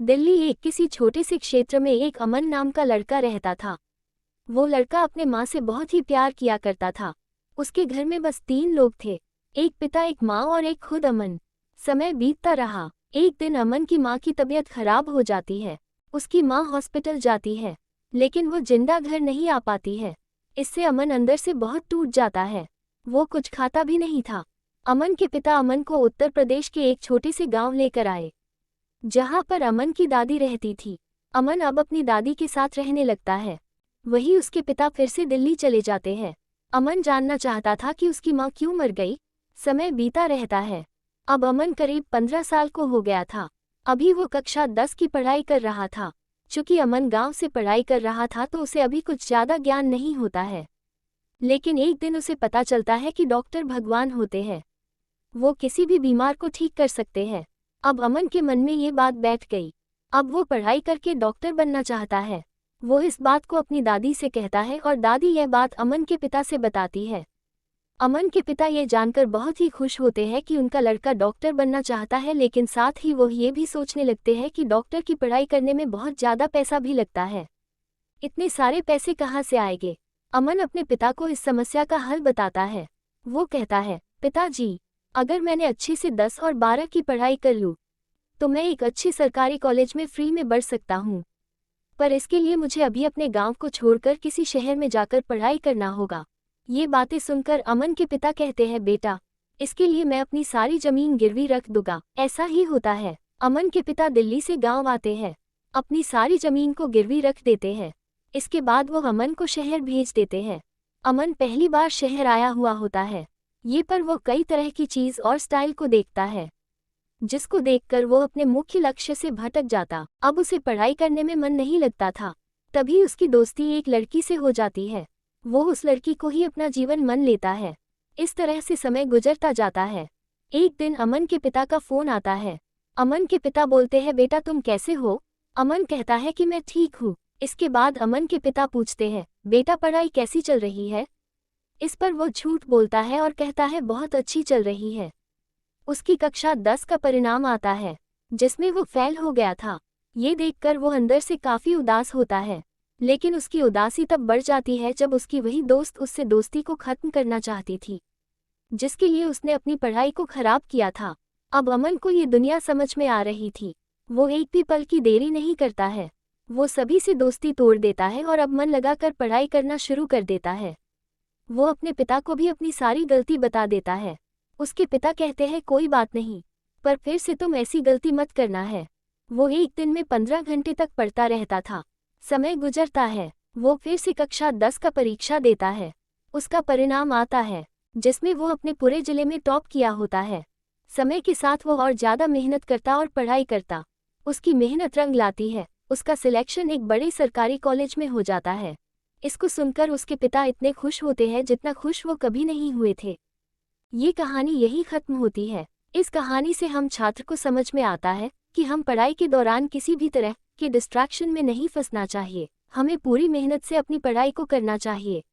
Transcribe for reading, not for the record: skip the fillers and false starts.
दिल्ली एक किसी छोटे से क्षेत्र में एक अमन नाम का लड़का रहता था। वो लड़का अपने माँ से बहुत ही प्यार किया करता था। उसके घर में बस 3 लोग थे, एक पिता, एक माँ और एक खुद अमन। समय बीतता रहा। एक दिन अमन की माँ की तबीयत खराब हो जाती है। उसकी माँ हॉस्पिटल जाती है, लेकिन वो जिंदा घर नहीं आ पाती है। इससे अमन अंदर से बहुत टूट जाता है। वो कुछ खाता भी नहीं था। अमन के पिता अमन को उत्तर प्रदेश के एक छोटे से गांव लेकर आए, जहां पर अमन की दादी रहती थी। अमन अब अपनी दादी के साथ रहने लगता है। वही उसके पिता फिर से दिल्ली चले जाते हैं। अमन जानना चाहता था कि उसकी माँ क्यों मर गई। समय बीता रहता है। अब अमन करीब 15 साल को हो गया था। अभी वो कक्षा 10 की पढ़ाई कर रहा था। चूंकि अमन गांव से पढ़ाई कर रहा था तो उसे अभी कुछ ज़्यादा ज्ञान नहीं होता है। लेकिन एक दिन उसे पता चलता है कि डॉक्टर भगवान होते हैं। वो किसी भी बीमार को ठीक कर सकते हैं। अब अमन के मन में ये बात बैठ गई। अब वो पढ़ाई करके डॉक्टर बनना चाहता है। वो इस बात को अपनी दादी से कहता है और दादी यह बात अमन के पिता से बताती है। अमन के पिता ये जानकर बहुत ही खुश होते हैं कि उनका लड़का डॉक्टर बनना चाहता है, लेकिन साथ ही वो ये भी सोचने लगते हैं कि डॉक्टर की पढ़ाई करने में बहुत ज़्यादा पैसा भी लगता है। इतने सारे पैसे कहाँ से आएंगे? अमन अपने पिता को इस समस्या का हल बताता है। वो कहता है, पिताजी, अगर मैंने अच्छे से 10 और 12 की पढ़ाई कर लूँ तो मैं एक अच्छे सरकारी कॉलेज में फ्री में बढ़ सकता हूँ। पर इसके लिए मुझे अभी अपने गांव को छोड़कर किसी शहर में जाकर पढ़ाई करना होगा। ये बातें सुनकर अमन के पिता कहते हैं, बेटा, इसके लिए मैं अपनी सारी जमीन गिरवी रख दूंगा। ऐसा ही होता है। अमन के पिता दिल्ली से गाँव आते हैं, अपनी सारी जमीन को गिरवी रख देते हैं। इसके बाद वो अमन को शहर भेज देते हैं। अमन पहली बार शहर आया हुआ होता है। ये पर वो कई तरह की चीज़ और स्टाइल को देखता है, जिसको देखकर वो अपने मुख्य लक्ष्य से भटक जाता। अब उसे पढ़ाई करने में मन नहीं लगता था। तभी उसकी दोस्ती एक लड़की से हो जाती है। वो उस लड़की को ही अपना जीवन मान लेता है। इस तरह से समय गुजरता जाता है। एक दिन अमन के पिता का फोन आता है। अमन के पिता बोलते हैं, बेटा तुम कैसे हो? अमन कहता है कि मैं ठीक हूँ। इसके बाद अमन के पिता पूछते हैं, बेटा पढ़ाई कैसी चल रही है? इस पर वो झूठ बोलता है और कहता है, बहुत अच्छी चल रही है। उसकी कक्षा 10 का परिणाम आता है, जिसमें वो फेल हो गया था। ये देखकर वो अंदर से काफ़ी उदास होता है। लेकिन उसकी उदासी तब बढ़ जाती है जब उसकी वही दोस्त उससे दोस्ती को ख़त्म करना चाहती थी, जिसके लिए उसने अपनी पढ़ाई को ख़राब किया था। अब अमन को ये दुनिया समझ में आ रही थी। वो एक भी पल की देरी नहीं करता है। वो सभी से दोस्ती तोड़ देता है और अब मन लगाकर पढ़ाई करना शुरू कर देता है। वो अपने पिता को भी अपनी सारी गलती बता देता है। उसके पिता कहते हैं, कोई बात नहीं, पर फिर से तुम ऐसी गलती मत करना है। वो एक दिन में 15 घंटे तक पढ़ता रहता था। समय गुजरता है। वो फिर से कक्षा 10 का परीक्षा देता है। उसका परिणाम आता है, जिसमें वो अपने पूरे जिले में टॉप किया होता है। समय के साथ वो और ज़्यादा मेहनत करता और पढ़ाई करता। उसकी मेहनत रंग लाती है। उसका सिलेक्शन एक बड़े सरकारी कॉलेज में हो जाता है। इसको सुनकर उसके पिता इतने खुश होते हैं जितना खुश वो कभी नहीं हुए थे। ये कहानी यही खत्म होती है। इस कहानी से हम छात्र को समझ में आता है कि हम पढ़ाई के दौरान किसी भी तरह के डिस्ट्रैक्शन में नहीं फंसना चाहिए। हमें पूरी मेहनत से अपनी पढ़ाई को करना चाहिए।